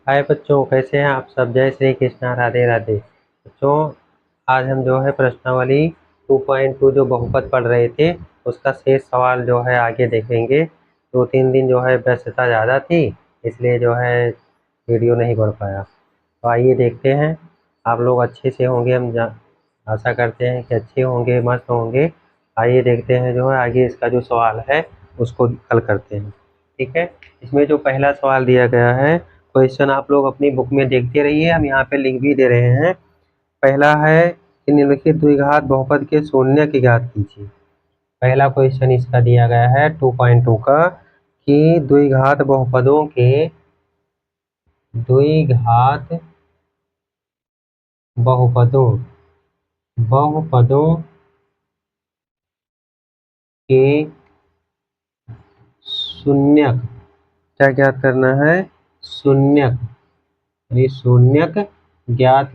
हाय बच्चों, कैसे हैं आप सब। जय श्री कृष्णा, राधे राधे। बच्चों, आज हम जो है प्रश्नावली 2.2 जो बहुपद पढ़ रहे थे उसका शेष सवाल जो है आगे देखेंगे। 2-3 दिन जो है व्यस्तता ज़्यादा थी, इसलिए जो है वीडियो नहीं बढ़ पाया। तो आइए देखते हैं। आप लोग अच्छे से होंगे, आशा करते हैं कि अच्छे होंगे, मस्त होंगे। आइए देखते हैं जो है आगे इसका जो सवाल है उसको हल करते हैं। ठीक है। इसमें जो पहला सवाल दिया गया है, क्वेश्चन आप लोग अपनी बुक में देखते रहिए, हम यहाँ पे लिख भी दे रहे हैं। पहला है कि निम्नलिखित द्विघात बहुपद के शून्य की ज्ञात कीजिए। पहला क्वेश्चन इसका दिया गया है 2.2 का कि द्विघात बहुपदों के शून्यक क्या ज्ञात करना है? शून्यक, यानी शून्यक ज्ञात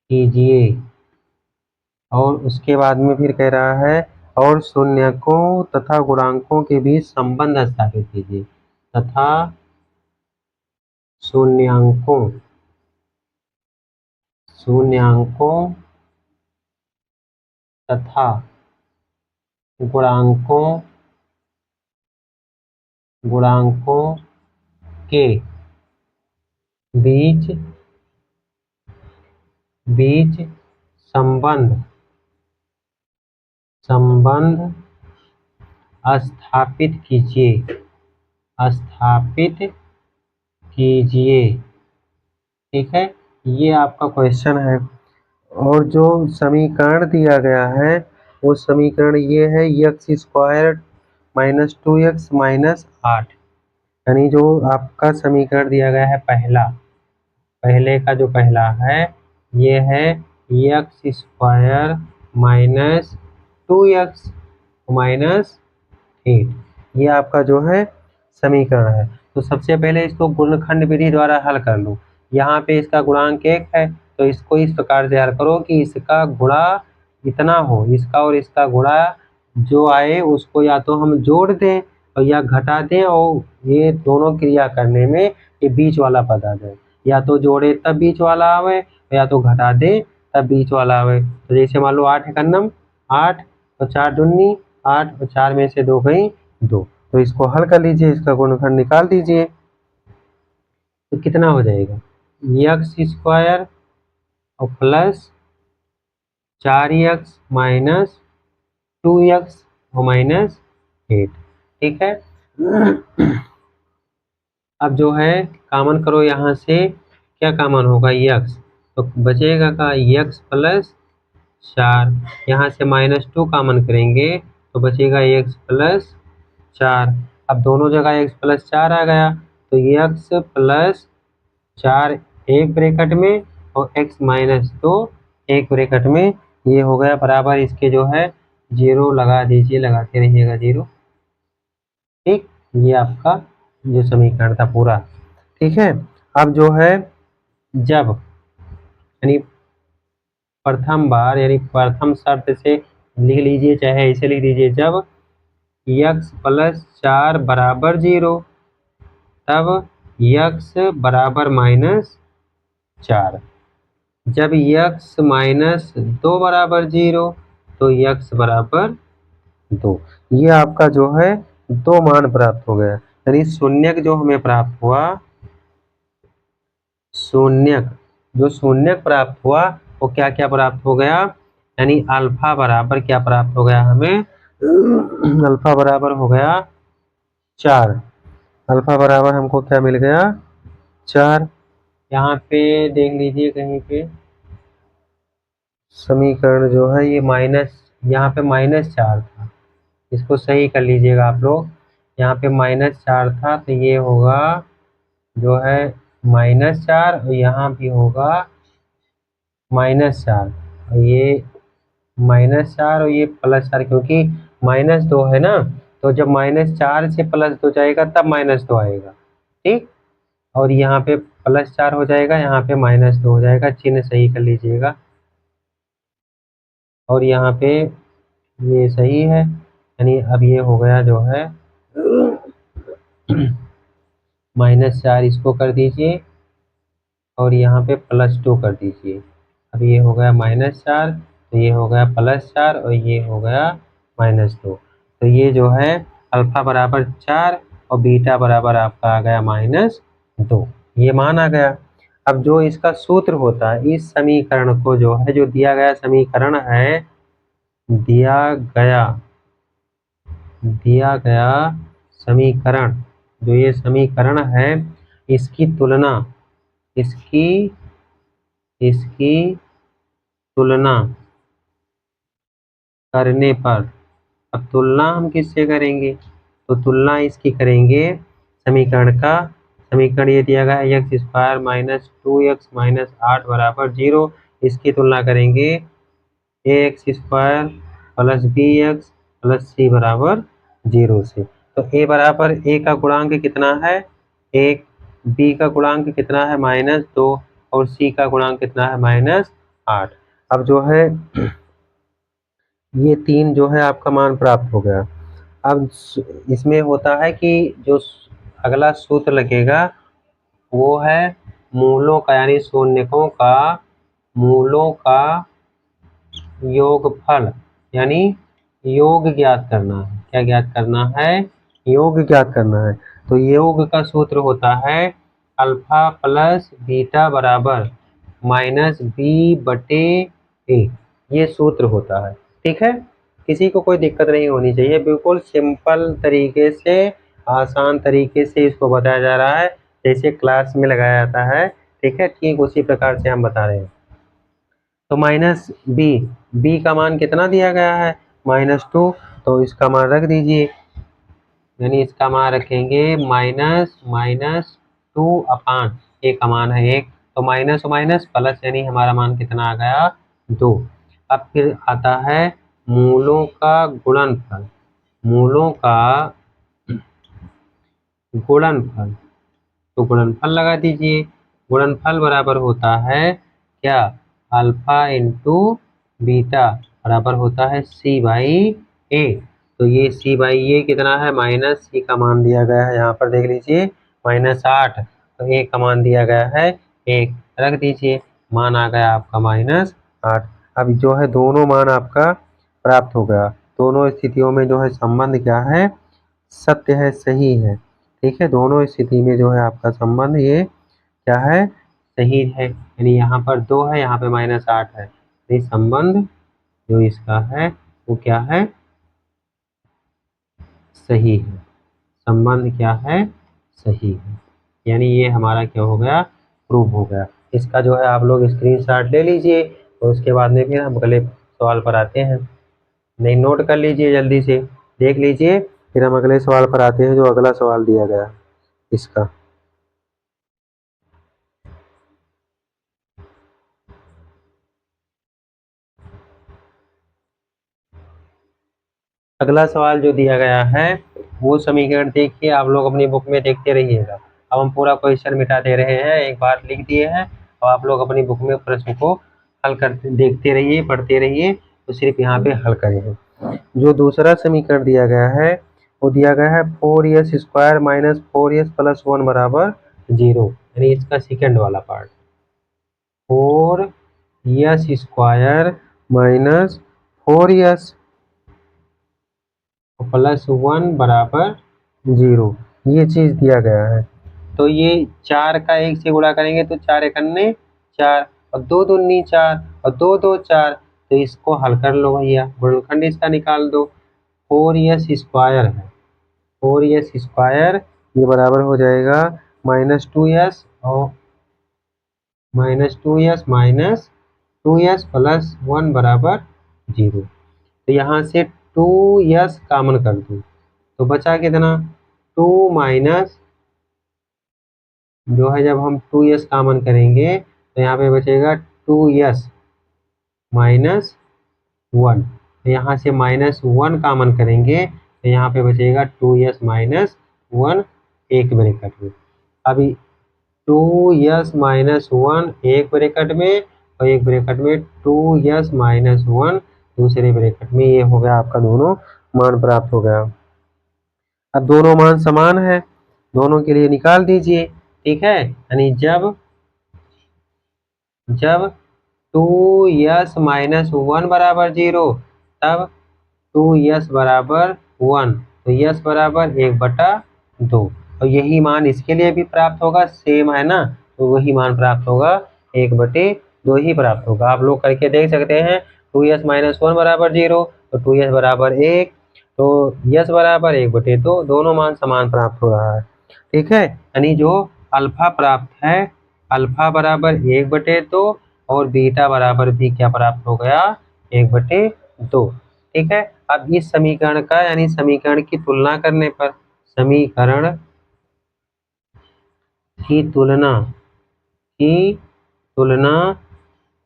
कीजिए। और उसके बाद में फिर कह रहा है और शून्यकों तथा गुणांकों के बीच संबंध स्थापित कीजिए तथा शून्यकों तथा गुणांकों के बीच संबंध स्थापित कीजिए। ठीक है, ये आपका क्वेश्चन है। और जो समीकरण दिया गया है वो समीकरण ये है x² - 2x - 8, यानी जो आपका समीकरण दिया गया है पहले का जो पहला है ये है x² - 2x - 8। ये आपका जो है समीकरण है। तो सबसे पहले इसको गुणनखंड विधि द्वारा हल कर लो। यहाँ पे इसका गुणांक 1 है तो इसको इस प्रकार से हल करो कि इसका गुणा इतना हो, इसका और इसका गुणा जो आए उसको या तो हम जोड़ दें और या घटा दें, और ये दोनों क्रिया करने में ये बीच वाला पद आ जाए। या तो जोड़े तब बीच वाला आवे, या तो घटा दे तब बीच वाला आवे। तो जैसे मान लो 8 है नम 8 और 4 दूनी 8 और 4 में से 2 गई 2। तो इसको हल कर लीजिए, इसका गुणनखंड निकाल दीजिए। तो कितना हो जाएगा x² और प्लस 4x माइनस 2x और -8। ठीक है। अब जो है कॉमन करो, यहाँ से क्या कॉमन होगा x, तो बचेगा का x प्लस 4। यहाँ से -2 कॉमन करेंगे तो बचेगा x प्लस 4। अब दोनों जगह x प्लस 4 आ गया तो x प्लस 4 एक ब्रैकेट में और x माइनस 2 एक ब्रैकेट में, ये हो गया बराबर इसके जो है 0 लगा दीजिए, लगाते रहिएगा 0। ठीक, ये आपका जो समीकरण था पूरा। ठीक है। अब जो है जब यानी प्रथम बार यानी प्रथम शर्त से लिख लीजिए, चाहे ऐसे लिख दीजिए, जब x प्लस 4 बराबर 0 तब x बराबर -4। जब x माइनस 2 बराबर 0 तो x बराबर 2। ये आपका जो है 2 मान प्राप्त हो गया, यानी शून्यक जो हमें प्राप्त हुआ, शून्यक प्राप्त हुआ वो क्या क्या प्राप्त हो गया, यानी अल्फा बराबर क्या प्राप्त हो गया हमें, अल्फा बराबर हो गया 4। अल्फा बराबर हमको क्या मिल गया 4। यहाँ पे देख लीजिए कहीं पे समीकरण जो है ये यहाँ पे -4 था, इसको सही कर लीजिएगा आप लोग। यहाँ पे -4 था तो ये होगा जो है -4 और यहाँ भी होगा -4 और ये -4 और ये +4, क्योंकि -2 है ना, तो जब -4 से +2 जाएगा तब -2 आएगा। ठीक, और यहाँ पे +4 हो जाएगा, यहाँ पे -2 हो जाएगा, चिन्ह सही कर लीजिएगा। और यहाँ पे ये सही है, यानी अब ये हो गया जो है -4 इसको कर दीजिए और यहाँ पे +2 कर दीजिए। अब ये हो गया -4, तो ये हो गया +4 और ये हो गया -2। तो ये जो है अल्फ़ा बराबर 4 और बीटा बराबर आपका आ गया -2, ये मान आ गया। अब जो इसका सूत्र होता है, इस समीकरण को जो है, जो दिया गया समीकरण है, दिया गया समीकरण, जो ये समीकरण है, इसकी तुलना इसकी तुलना करने पर, अब तुलना हम किससे करेंगे? तो तुलना इसकी करेंगे समीकरण ये दिया गया है x square minus 2x minus 8 बराबर 0। इसकी तुलना करेंगे a x square plus b x plus c बराबर 0 से। तो ए बराबर ए का गुणांक कितना है? 1, बी का गुणांक कितना है? -2 और सी का गुणांक कितना है? -8। अब जो है ये 3 जो है आपका मान प्राप्त हो गया। अब इसमें होता है कि जो अगला सूत्र लगेगा वो है मूलों का, यानी शून्यकों का मूलों का योगफल, यानी योग ज्ञात करना है। क्या ज्ञात करना है? योग ज्ञात करना है। तो योग का सूत्र होता है अल्फा प्लस बीटा बराबर -b/a, ये सूत्र होता है। ठीक है, किसी को कोई दिक्कत नहीं होनी चाहिए, बिल्कुल सिंपल तरीके से, आसान तरीके से इसको बताया जा रहा है, जैसे क्लास में लगाया जाता है। ठीक है, ठीक उसी प्रकार से हम बता रहे हैं। तो -b का मान कितना दिया गया है? -2, तो इसका मान रख दीजिए, यानी इसका मान रखेंगे -2/, ए का मान है 1, तो माइनस माइनस प्लस, यानी हमारा मान कितना आ गया? 2। अब फिर आता है मूलों का गुणनफल, मूलों का गुणनफल, तो गुणनफल लगा दीजिए। गुणनफल बराबर होता है क्या? अल्फा इंटू बीटा बराबर होता है c/a। तो ये c/a कितना है? -c का मान दिया गया है, यहाँ पर देख लीजिए -8, तो a का मान दिया गया है 1, रख दीजिए, मान आ गया आपका -8। अब जो है दोनों मान आपका प्राप्त हो गया। दोनों स्थितियों में जो है संबंध क्या है? सत्य है, सही है। ठीक है, दोनों स्थिति में जो है आपका संबंध ये क्या है? सही है, यानी यहाँ पर 2 है, यहाँ पे -8 है। ये संबंध जो इसका है वो क्या है? सही है। संबंध क्या है? सही है, यानी ये हमारा क्या हो गया? प्रूव हो गया। इसका जो है आप लोग स्क्रीनशॉट ले लीजिए और उसके बाद में फिर हम अगले सवाल पर आते हैं। नहीं, नोट कर लीजिए, जल्दी से देख लीजिए, फिर हम अगले सवाल पर आते हैं, जो अगला सवाल दिया गया है इसका। अगला सवाल जो दिया गया है वो समीकरण देखिए, आप लोग अपनी बुक में देखते रहिएगा। अब हम पूरा क्वेश्चन मिटा दे रहे हैं, एक बार लिख दिए हैं और आप लोग अपनी बुक में प्रश्न को हल करते देखते रहिए, पढ़ते रहिए, तो सिर्फ यहाँ पे हल करेंगे। जो दूसरा समीकरण दिया गया है वो दिया गया है 4s² माइनस 4s प्लस 1 बराबर 0, यानी इसका सेकेंड वाला part. 4s² minus 4s plus 1 बराबर 0, ये चीज दिया गया है। तो ये 4 का 1 से गुणा करेंगे तो 4 एकन्ने 4 और 2 दूनी 4 और 2 2 4, तो इसको हल कर लो भैया, गुणनखंड इसका निकाल दो। 4s² है, 4s² ये बराबर हो जाएगा -2s और -2s माइनस 2s प्लस 1 बराबर 0। तो यहाँ से 2s कॉमन कर दूँ तो बचा कितना? 2 माइनस, जो है जब हम 2s कॉमन करेंगे तो यहाँ पे बचेगा 2s माइनस 1, तो यहाँ से -1 कॉमन करेंगे तो यहाँ पे बचेगा 2s माइनस 1 एक ब्रैकेट में। अभी 2s माइनस 1 एक ब्रैकेट में और एक ब्रैकेट में 2s माइनस 1 दूसरे ब्रैकेट में, ये हो गया आपका दोनों मान प्राप्त हो गया। अब दोनों मान समान है दोनों के लिए निकाल दीजिए। ठीक है, यानी जब जब 2s माइनस 1 बराबर 0 तब 2s बराबर 1, तो s बराबर 1/2। और यही मान इसके लिए भी प्राप्त होगा, सेम है ना, तो वही मान प्राप्त होगा, 1/2 ही प्राप्त होगा। आप लोग करके देख सकते हैं। 2s माइनस 1 बराबर 0, तो 2s बराबर 1, तो s बराबर 1/2, दोनों मान समान प्राप्त हो रहा है। ठीक है, यानी जो अल्फा प्राप्त है, अल्फा बराबर 1/2 और बीटा बराबर भी क्या प्राप्त हो गया, 1/2। ठीक है, अब इस समीकरण का यानी समीकरण की तुलना करने पर, समीकरण की तुलना की तुलना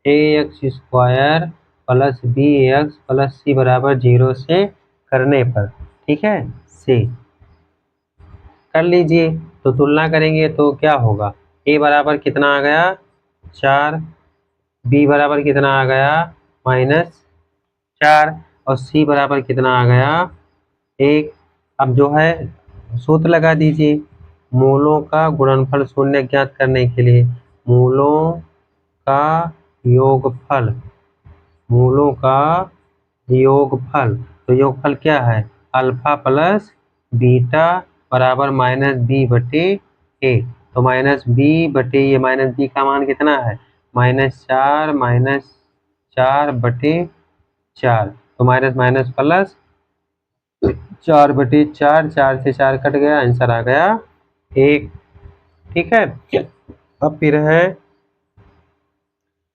ax² plus bx plus c बराबर 0 से करने पर, ठीक है, से कर लीजिए। तो तुलना करेंगे तो क्या होगा, a बराबर कितना आ गया 4, b बराबर कितना आ गया -4 और c बराबर कितना आ गया 1। अब जो है सूत्र लगा दीजिए, मूलों का गुणनफल शून्य ज्ञात करने के लिए, मूलों का योगफल, मूलों का योगफल, तो योगफल क्या है, अल्फा प्लस बीटा बराबर -b/a। तो -b/, ये -b का मान कितना है -4 तो माइनस माइनस प्लस 4/4, 4 से 4 कट गया, आंसर आ गया 1। ठीक है, अब फिर है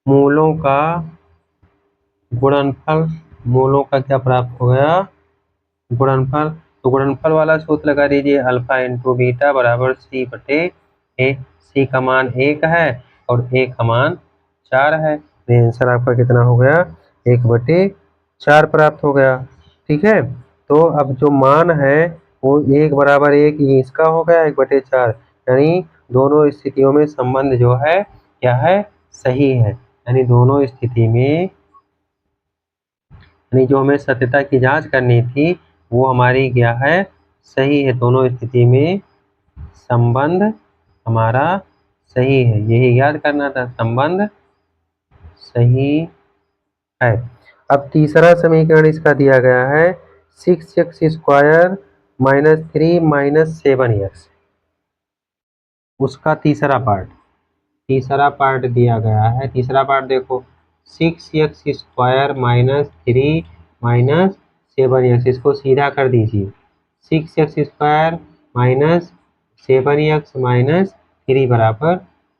मूलों का गुणनफल, मूलों का क्या प्राप्त हो गया, गुणनफल। तो गुणनफल वाला सूत्र लगा दीजिए, अल्फा इंटू बीटा बराबर c/a। c का मान 1 है और a का मान 4 है, तो आंसर आपका कितना हो गया 1/4 प्राप्त हो गया। ठीक है, तो अब जो मान है वो 1 बराबर 1 ये इसका हो गया 1/4, यानी दोनों स्थितियों में संबंध जो है क्या है, सही है। यानी दोनों स्थिति में, यानी जो हमें सत्यता की जांच करनी थी वो हमारी क्या है, सही है। दोनों स्थिति में संबंध हमारा सही है, यही याद करना था, संबंध सही है। अब तीसरा समीकरण इसका दिया गया है 6x² - 3 - 7x, उसका तीसरा पार्ट दिया गया है। तीसरा पार्ट देखो, 6x² - 3 - 7x, इसको सीधा कर दीजिए, 6x² - 7x - 3 बराबर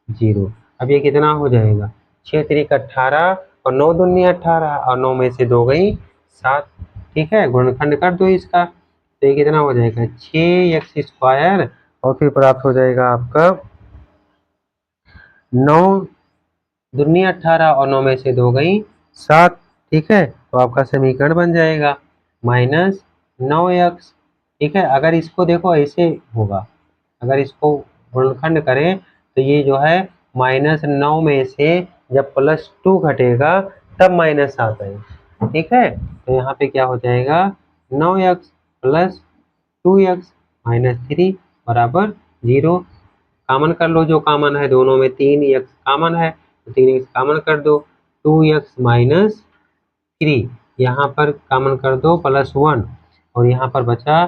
0। अब ये कितना हो जाएगा, 6 3 18 और 9 दूनी 18 और 9 में से 2 गई 7। ठीक है, गुणनखंड कर दो इसका, तो ये कितना हो जाएगा 6x² और फिर प्राप्त हो जाएगा आपका 9 दूनी 18 और 9 में से 2 गई 7। ठीक है, तो आपका समीकरण बन जाएगा -9x। ठीक है, अगर इसको देखो ऐसे होगा, अगर इसको गुणनखंड करें तो ये जो है -9 में से जब +2 घटेगा तब -7 आएगा। ठीक है, तो यहाँ पे क्या हो जाएगा 9x + 2x - 3 बराबर 0। कॉमन कर लो, जो कॉमन है दोनों में 3x कॉमन है, तो 3x कॉमन कर दो, 2x - 3 यहाँ पर कॉमन कर दो +1 और यहाँ पर बचा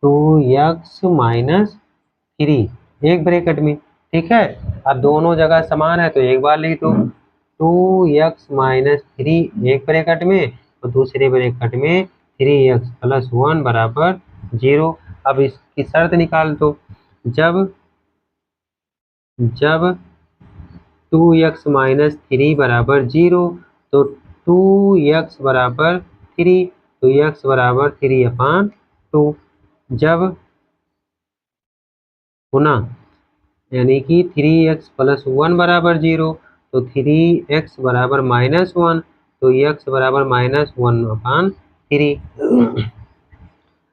2x - 3 एक ब्रैकेट में। ठीक है, अब दोनों जगह समान है तो एक बार लिख दो, 2x - 3 एक ब्रैकेट में और दूसरे ब्रैकेट में 3x + 1 बराबर 0। अब इसकी शर्त निकाल दो, जब 2x - 3 बराबर 0 तो 2x बराबर 3, तो x बराबर 3/2। जब गुना यानी कि 3x + 1 बराबर 0 तो 3x बराबर -1, तो x बराबर -1/3।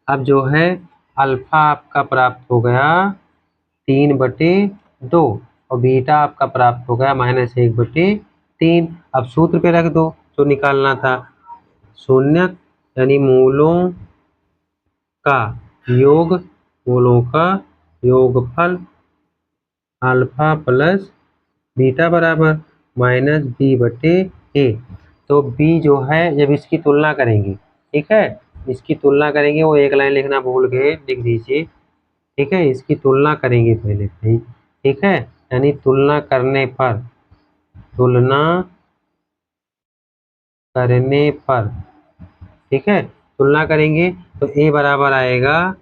अब जो है अल्फा आपका प्राप्त हो गया 3/2 और बीटा आपका प्राप्त हो गया -1/3। अब सूत्र पे रख दो जो निकालना था, शून्य यानी मूलों का योग, मूलों का योगफल अल्फा प्लस बीटा बराबर माइनस बी बटे ए। तो बी जो है जब इसकी तुलना करेंगे, ठीक है, इसकी तुलना करेंगे, वो एक लाइन लिखना भूल गए, लिख दीजिए, ठीक है, इसकी तुलना करेंगे पहले भाई, ठीक है, यानी तुलना करने पर, तुलना करने पर, ठीक है, तुलना करेंगे तो ए बराबर आएगा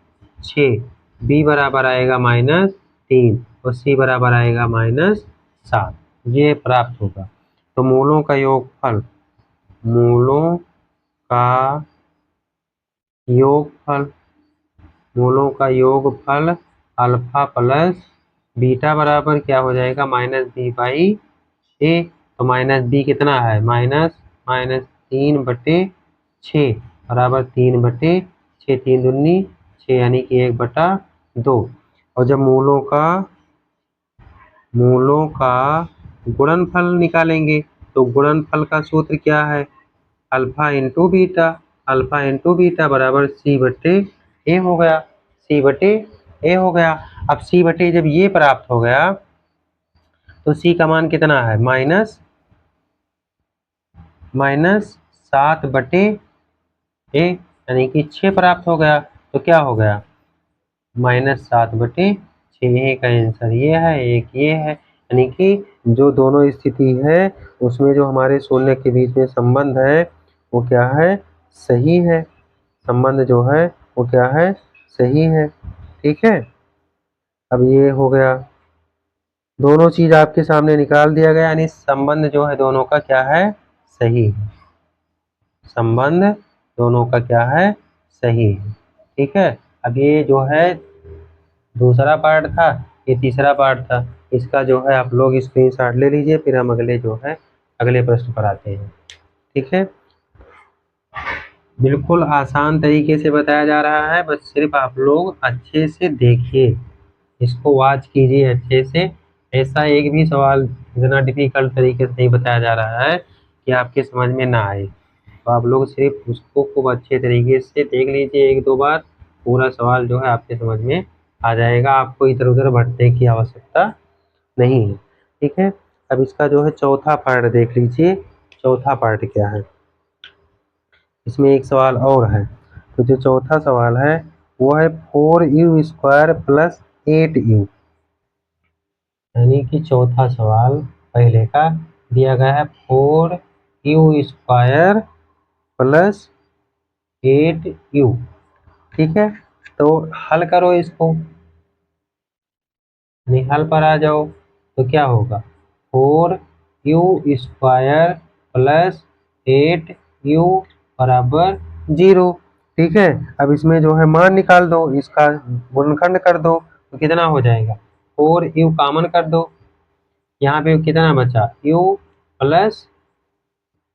6, बी बराबर आएगा -3 और सी बराबर आएगा -7, ये प्राप्त होगा। तो मूलों का योगफल, मूलों का योगफल, मूलों का योगफल अल्फा प्लस बीटा बराबर क्या हो जाएगा -b/a। तो -b कितना है, -3/6 बराबर 3/6, 3 दूनी 6 यानी कि 1/2। और जब मूलों का गुणनफल निकालेंगे तो गुणनफल का सूत्र क्या है, alpha into beta, alpha into beta बराबर सी बटे ए हो गया, सी बटे ए हो गया। अब सी बटे जब ये प्राप्त हो गया तो सी का मान कितना है, -7/ए यानी कि 6 प्राप्त हो गया। तो क्या हो गया, -7/6 का आंसर ये है, एक ये है, यानी कि जो दोनों स्थिति है उसमें जो हमारे शून्य के बीच में संबंध है वो क्या है, सही है, संबंध जो है वो क्या है, सही है, ठीक है। अब ये हो गया, दोनों चीज आपके सामने निकाल दिया गया, यानी संबंध जो है दोनों का क्या है, सही है, संबंध दोनों का क्या है, सही है, ठीक है। अब ये जो है दूसरा पार्ट था, ये तीसरा पार्ट था, इसका जो है आप लोग स्क्रीनशॉट ले लीजिए, फिर हम अगले जो है अगले प्रश्न पर आते हैं, ठीक है। बिल्कुल आसान तरीके से बताया जा रहा है, बस सिर्फ आप लोग अच्छे से देखिए, इसको वॉच कीजिए अच्छे से। ऐसा एक भी सवाल इतना डिफिकल्ट तरीके से नहीं बताया जा रहा है कि आपके समझ में ना आए। तो आप लोग सिर्फ उसको खूब अच्छे तरीके से देख लीजिए, एक दो बार पूरा सवाल जो है आपके समझ में आ जाएगा, आपको इधर उधर भटकने की आवश्यकता नहीं है, ठीक है। अब इसका जो है चौथा पार्ट देख लीजिए, चौथा पार्ट क्या है, इसमें एक सवाल और है। तो जो चौथा सवाल है वो है 4u² प्लस 8u, यानी कि चौथा सवाल पहले का दिया गया है 4u² प्लस 8u, ठीक है। तो हल करो इसको, यानी हल पर आ जाओ, तो क्या होगा 4u² प्लस 8u बराबर 0, ठीक है। अब इसमें जो है मान निकाल दो, इसका गुणनखंड कर दो, तो कितना हो जाएगा, 4u कॉमन कर दो, यहाँ पे कितना बचा u प्लस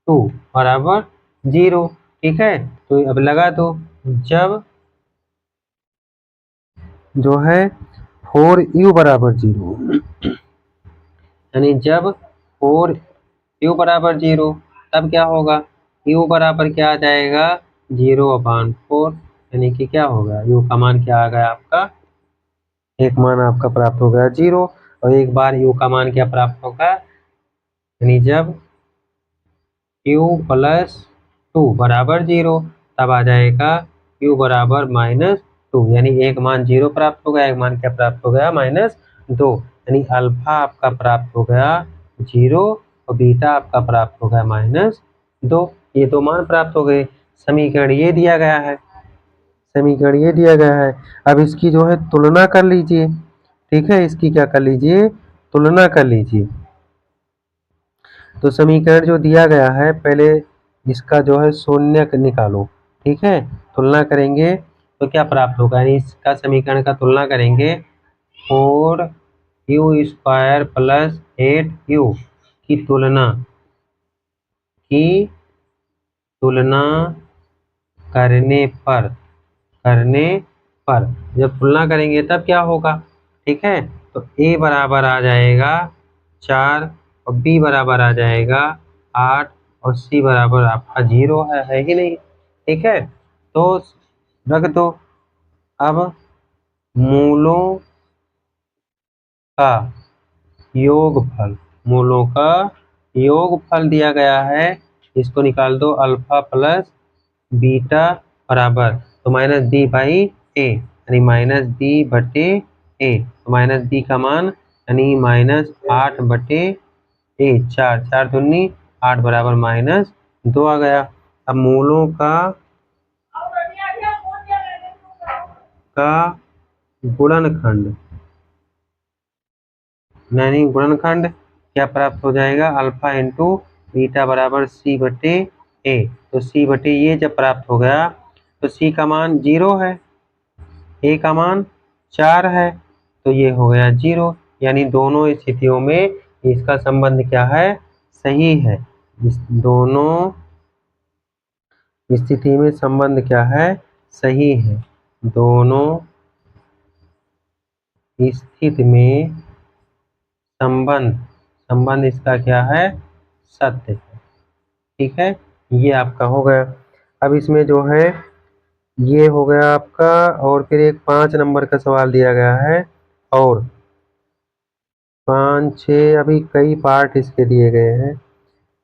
2 बराबर 0, ठीक है। तो अब लगा दो, जब जो है 4u बराबर 0, यानी जब 4u बराबर 0 तब क्या होगा, u बराबर क्या आ जाएगा 0/4, यानी कि क्या होगा, u का मान क्या आ गया आपका, एक मान आपका प्राप्त हो गया 0, और एक बार u का मान क्या प्राप्त होगा, यानी जब u प्लस 2 बराबर 0 तब आ जाएगा u बराबर -2, यानी एक मान 0 प्राप्त हो गया, एक मान क्या प्राप्त हो गया -2, यानी अल्फा आपका प्राप्त हो गया 0 और बीटा आपका प्राप्त हो गया -2, ये दो मान प्राप्त हो गए। समीकरण ये दिया गया है, समीकरण ये दिया गया है। अब इसकी जो है तुलना कर लीजिए, ठीक है, इसकी क्या कर लीजिए, तुलना कर लीजिए। तो समीकरण जो दिया गया है पहले इसका जो है शून्य निकालो, ठीक है, तुलना करेंगे तो क्या प्राप्त होगा, यानी इसका समीकरण का तुलना करेंगे 4u² प्लस 8u की तुलना करने पर जब तुलना करेंगे तब क्या होगा, ठीक है। तो a बराबर आ जाएगा 4 और b बराबर आ जाएगा 8 और c बराबर आपका 0 है कि नहीं, ठीक है। तो रख दो। अब मूलों का योगफल, मूलों का योगफल दिया गया है, इसको निकाल दो। अल्फा प्लस बीटा बराबर, तो माइनस बी बाई ए, यानी माइनस बी बटे ए, तो माइनस बी का मान यानी माइनस 8 बटे ए, 4 4 दूनी 8 बराबर माइनस 2 आ गया। अब मूलों का गुणनखंड, यानी गुणनखंड क्या प्राप्त हो जाएगा, अल्फा इंटू बीटा बराबर सी बटे ए। तो सी बटे ये जब प्राप्त हो गया तो सी का मान 0 है, ए का मान 4 है, तो ये हो गया 0, यानी दोनों स्थितियों में इसका संबंध क्या है, सही है। इस दोनों स्थिति में संबंध क्या है, सही है। दोनों स्थिति में संबंध संबंध इसका क्या है, सत्य है। ठीक है, ये आपका हो गया। अब इसमें जो है ये हो गया आपका, और फिर एक 5 नंबर का सवाल दिया गया है, और 5 6 अभी कई पार्ट इसके दिए गए हैं।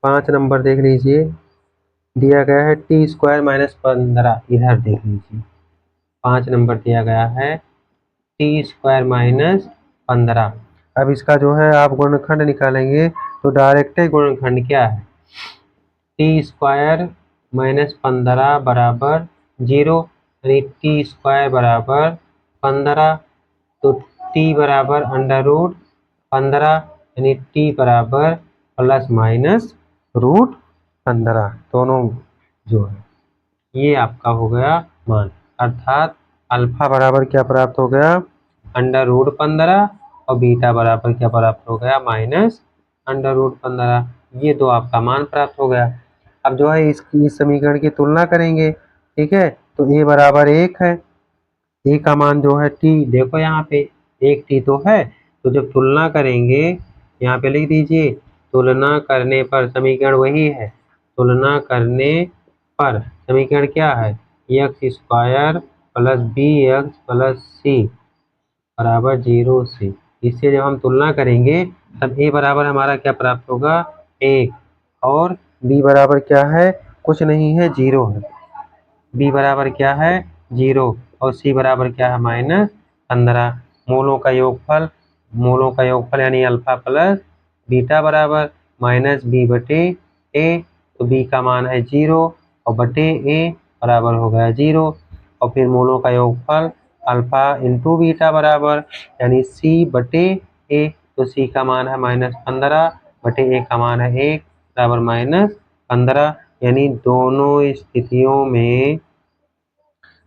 5 नंबर देख लीजिए, दिया गया है टी स्क्वायर माइनस 15, इधर देख लीजिए 5 नंबर दिया गया है टी स्क्वायर माइनस 15। अब इसका जो है आप गुणनखंड निकालेंगे तो डायरेक्ट ही गुणनखंड क्या है, टी स्क्वायर माइनस 15 बराबर 0, यानी टी स्क्वायर बराबर 15, तो टी बराबर अंडर रूट 15, यानी टी बराबर प्लस माइनस रूट 15, दोनों जो है ये आपका हो गया मान। अर्थात अल्फा बराबर क्या प्राप्त हो गया, अंडर रूट 15, और बीटा बराबर क्या प्राप्त हो गया, माइनस अंडर रूट 15। ये दो आपका मान प्राप्त हो गया। अब जो है इसकी इस समीकरण की तुलना करेंगे। ठीक है, तो ए बराबर 1 है, ए का मान जो है टी, देखो यहाँ पे 1 टी तो है, तो जब तुलना करेंगे यहाँ पे लिख दीजिए, तुलना करने पर समीकरण वही है, तुलना करने पर समीकरण क्या है, x square plus b x plus c बराबर 0 से। इससे जब हम तुलना करेंगे तब ए बराबर हमारा क्या प्राप्त होगा, 1, और बी बराबर क्या है, कुछ नहीं है, 0 है। बी बराबर क्या है, 0, और सी बराबर क्या है, माइनस 15। मूलों का योगफल यानी अल्फा प्लस बीटा बराबर माइनस बी बटे ए, तो बी का मान है 0, और बटे ए बराबर हो गया 0, और फिर मूलों का योगफल अल्फा इंटू बीटा बराबर यानी सी बटे ए, तो सी का मान है माइनस 15 बटे ए का मान है 1 बराबर माइनस 15, यानी दोनों स्थितियों में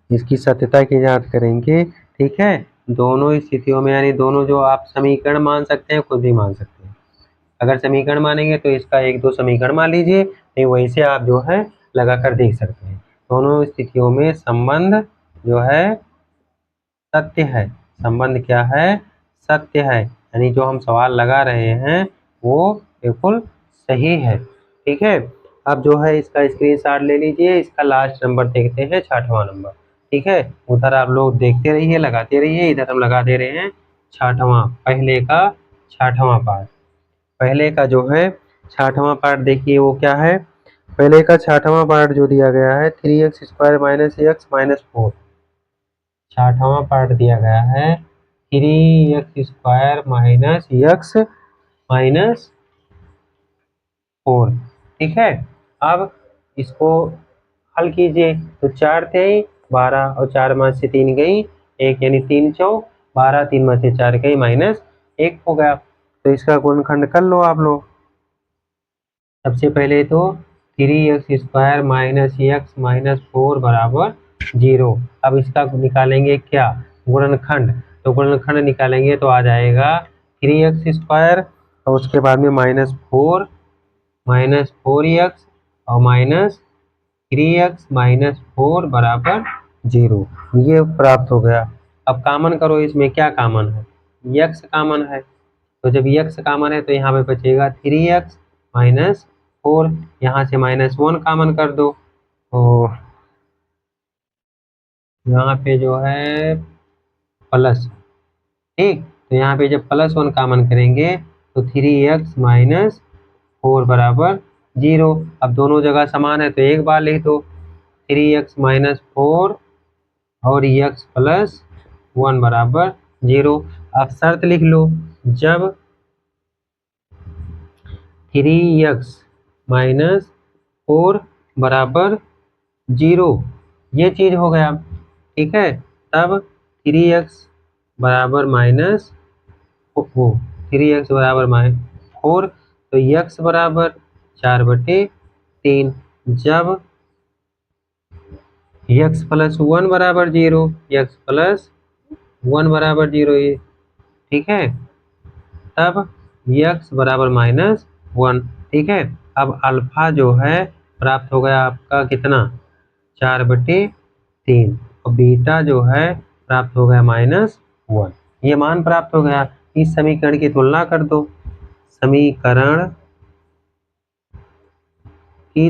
इसकी सत्यता की जांच करेंगे। ठीक है, दोनों स्थितियों में यानी दोनों जो आप समीकरण मान सकते हैं, खुद भी मान सकते हैं। अगर समीकरण मानेंगे तो इसका 1 2 समीकरण मान लीजिए, नहीं वहीं से आप जो है लगाकर देख सकते हैं। दोनों स्थितियों में संबंध जो है सत्य है। संबंध क्या है, सत्य है, यानी जो हम सवाल लगा रहे हैं वो बिल्कुल सही है। ठीक है, अब जो है इसका स्क्रीनशॉट ले लीजिए, इसका लास्ट नंबर देखते हैं, 6वां नंबर। ठीक है, उधर आप लोग देखते रहिए, लगाते रहिए, इधर हम लगा दे रहे हैं 6वां, पहले का 6वां पार्ट। पहले का जो है 6वां पार्ट देखिए वो क्या है। पहले का 6वां पार्ट जो दिया गया है 3x square minus x minus 4, 6वां पार्ट दिया गया है 3x square minus x minus 4। ठीक है, अब इसको हल कीजिए, तो 4 थे 12, और 4 में से 3 गई 1, यानी 3 चौक 12, 3 में से 4 गई माइनस 1 हो गया। तो इसका गुणनखंड कर लो आप लोग। सबसे पहले तो 3x square minus x minus 4 बराबर 0। अब इसका निकालेंगे क्या, गुणनखंड, तो गुणनखंड निकालेंगे तो आ जाएगा 3x स्क्वायर, और उसके बाद में माइनस 4x, और माइनस 3x माइनस 4 बराबर 0, ये प्राप्त हो गया। अब कामन करो, इसमें क्या कामन है, x कामन है, तो जब x कामन है तो यहाँ पे बचेगा 3x माइनस 4, यहाँ से माइनस 1 कामन कर दो, तो यहाँ पे जो है प्लस, ठीक, तो यहाँ पे जब +1 कॉमन करेंगे तो 3x माइनस 4 बराबर 0। अब दोनों जगह समान है तो एक बार लिख दो 3x माइनस 4 और x प्लस 1 बराबर 0। अब शर्त लिख लो, जब 3x माइनस 4 बराबर 0 ये चीज़ हो गया, ठीक है। तब 3x बराबर माइनस 3x बराबर -4 तो x बराबर 4/3। जब x प्लस 1 बराबर 0, x प्लस 1 बराबर 0 ये, ठीक है। तब x बराबर -1, ठीक है। अब अल्फा जो है प्राप्त हो गया आपका कितना 4/3 और बीटा जो है प्राप्त हो गया -1। ये मान प्राप्त हो गया। इस समीकरण की तुलना कर दो। समीकरण की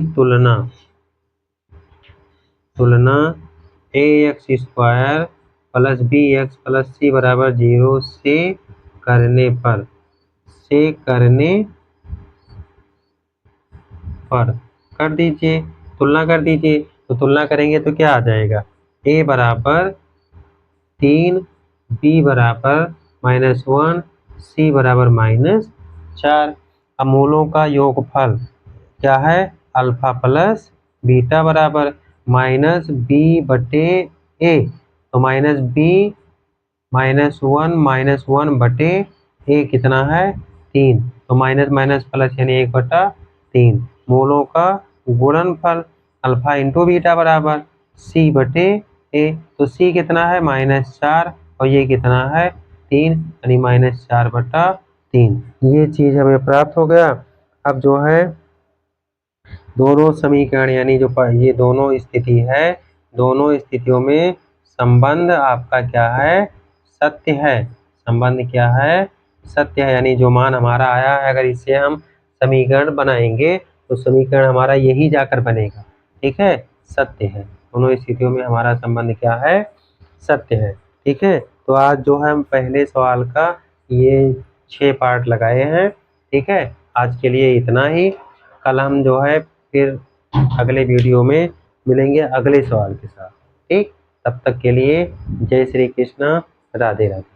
तुलना ax square plus bx plus c बराबर 0 से करने पर कर दीजिए, तुलना कर दीजिए। तो तुलना करेंगे तो क्या आ जाएगा, a बराबर 3, b बराबर -1, c बराबर -4। अब मूलों का योगफल क्या है, अल्फा प्लस बीटा बराबर -b/a। तो -b -1 कितना है 3। तो माइनस माइनस प्लस यानी 1/3। मूलों का गुणनफल अल्फा इंटू बीटा बराबर c/a। तो c कितना है -4 और ये कितना है 3 यानी -4/3। ये चीज हमें प्राप्त हो गया। अब जो है दोनों समीकरण यानी जो ये दोनों स्थिति है, दोनों स्थितियों में संबंध आपका क्या है, सत्य है। संबंध क्या है, सत्य है। यानी जो मान हमारा आया है अगर इससे हम समीकरण बनाएंगे तो समीकरण हमारा यही जाकर बनेगा, ठीक है, सत्य है। दोनों स्थितियों में हमारा संबंध क्या है, सत्य है, ठीक है। तो आज जो है हम पहले सवाल का ये 6 पार्ट लगाए हैं, ठीक है। आज के लिए इतना ही। कल हम जो है फिर अगले वीडियो में मिलेंगे अगले सवाल के साथ, ठीक। तब तक के लिए जय श्री कृष्णा, राधे राधे।